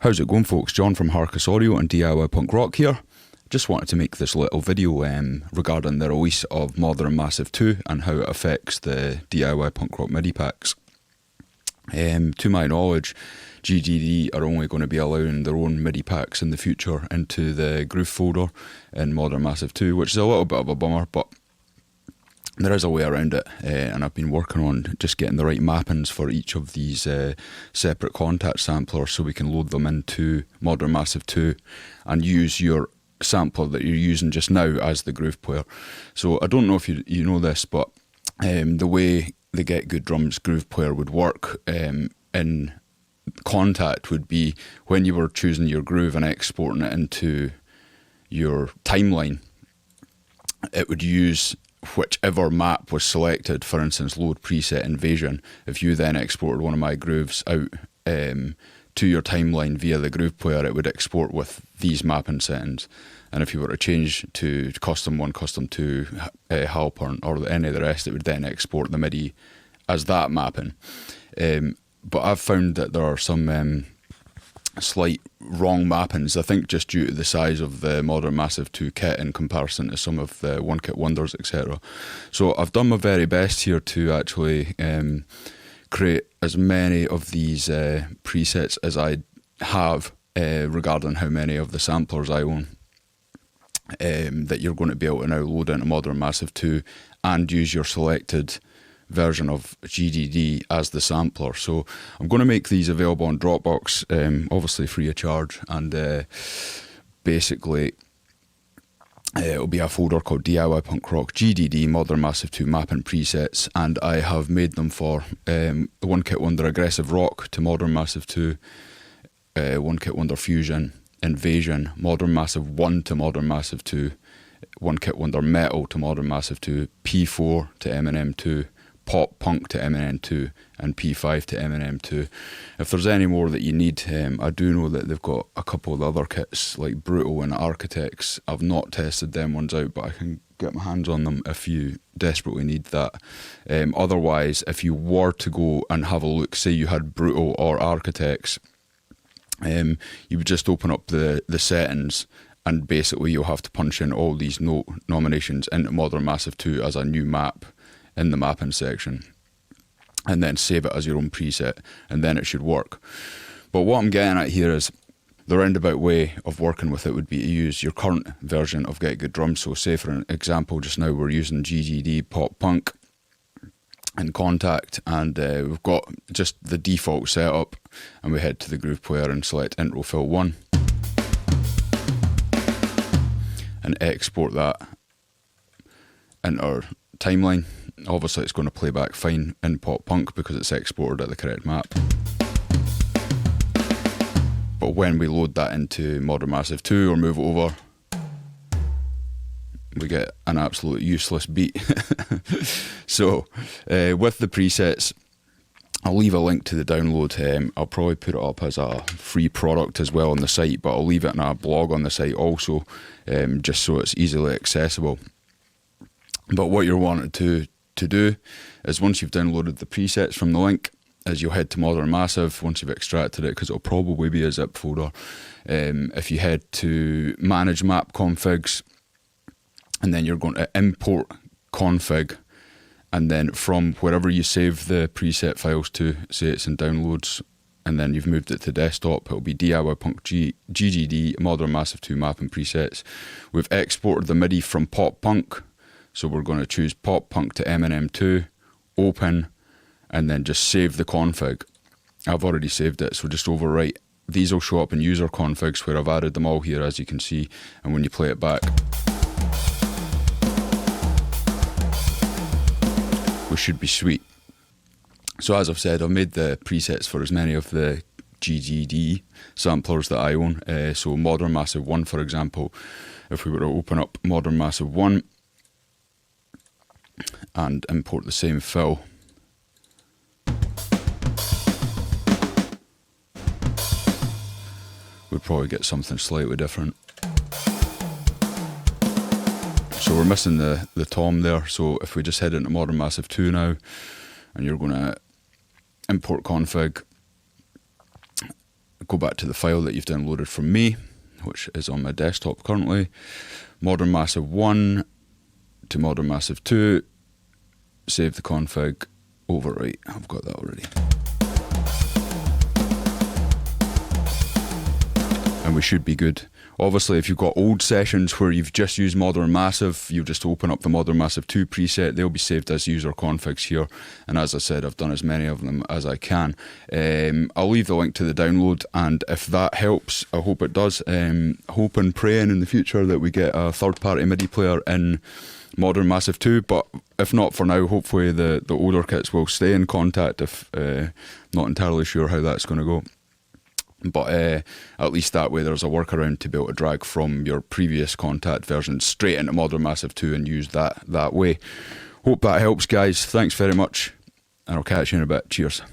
How's it going, folks? John from Harcus Audio and DIY Punk Rock here. Just wanted to make this little video regarding the release of Modern Massive 2 and how it affects the DIY Punk Rock MIDI packs. To my knowledge, GGD are only going to be allowing their own MIDI packs in the future into the Groove folder in Modern Massive 2, which is a little bit of a bummer, but there is a way around it, and I've been working on just getting the right mappings for each of these separate kontakt samplers so we can load them into Modern Massive 2 and use your sampler that you're using just now as the groove player. So I don't know if you know this, but the way the Get Good Drums groove player would work in kontakt would be when you were choosing your groove and exporting it into your timeline, it would use whichever map was selected. For instance, load preset invasion. If you then exported one of my grooves out to your timeline via the groove player, it would export with these mapping settings. And if you were to change to custom 1, custom 2, Halpern or any of the rest, it would then export the MIDI as that mapping. But I've found that there are some slight wrong mappings, I think just due to the size of the Modern Massive 2 kit in comparison to some of the One Kit Wonders, etc. So I've done my very best here to actually create as many of these presets as I have regarding how many of the samplers I own, that you're going to be able to now load into Modern Massive 2 and use your selected version of GGD as the sampler. So I'm going to make these available on Dropbox, obviously free of charge, and basically it'll be a folder called DIY Punk Rock GGD Modern Massive 2 Mapping Presets, and I have made them for the One Kit Wonder Aggressive Rock to Modern Massive 2, One Kit Wonder Fusion, Invasion, Modern Massive 1 to Modern Massive 2, One Kit Wonder Metal to Modern Massive 2, P4 to Eminem 2, Pop Punk to Eminem 2, and P5 to Eminem 2. If there's any more that you need, I do know that they've got a couple of other kits like Brutal and Architects. I've not tested them ones out, but I can get my hands on them if you desperately need that. Otherwise, if you were to go and have a look, say you had Brutal or Architects, you would just open up the settings, and basically you'll have to punch in all these note nominations into Modern Massive 2 as a new map in the mapping section, and then save it as your own preset, and then it should work. But what I'm getting at here is the roundabout way of working with it would be to use your current version of Get Good Drums. So say for an example, just now we're using GGD Pop Punk in kontakt, and we've got just the default setup, and we head to the groove player and select intro fill 1 and export that into our timeline. Obviously it's going to play back fine in Pop Punk because it's exported at the correct map. But when we load that into Modern Massive 2 or move it over, we get an absolute useless beat. So with the presets, I'll leave a link to the download. I'll probably put it up as a free product as well on the site, but I'll leave it in a blog on the site also, just so it's easily accessible. But what you're wanting to do is, once you've downloaded the presets from the link, is you'll head to Modern Massive once you've extracted it, because it'll probably be a zip folder. If you head to Manage Map Configs, and then you're going to import config, and then from wherever you save the preset files to, say it's in downloads, and then you've moved it to desktop, it'll be DIY Punk GGD Modern Massive 2 Mapping Presets. We've exported the MIDI from Pop Punk, so we're going to choose Pop Punk to Eminem 2, open, and then just save the config. I've already saved it, so just overwrite. These will show up in user configs where I've added them all here, as you can see, and when you play it back, we should be sweet. So as I've said, I've made the presets for as many of the GGD samplers that I own. So Modern Massive 1, for example, if we were to open up Modern Massive 1 and import the same fill, we'd probably get something slightly different. So we're missing the tom there. So if we just head into Modern Massive 2 now, and you're going to import config, go back to the file that you've downloaded from me, which is on my desktop currently. Modern Massive 1 to Modern Massive 2. Save the config. Overwrite. I've got that already. And we should be good. Obviously, if you've got old sessions where you've just used Modern Massive, you just open up the Modern Massive 2 preset. They'll be saved as user configs here. And as I said, I've done as many of them as I can. I'll leave the link to the download, and if that helps, I hope it does. Hope and praying in the future that we get a third-party MIDI player in Modern Massive 2, but if not for now, hopefully the older kits will stay in Kontakt. If not entirely sure how that's going to go. But at least that way there's a workaround to be able to drag from your previous Kontakt version straight into Modern Massive 2 and use that way. Hope that helps, guys. Thanks very much, and I'll catch you in a bit. Cheers.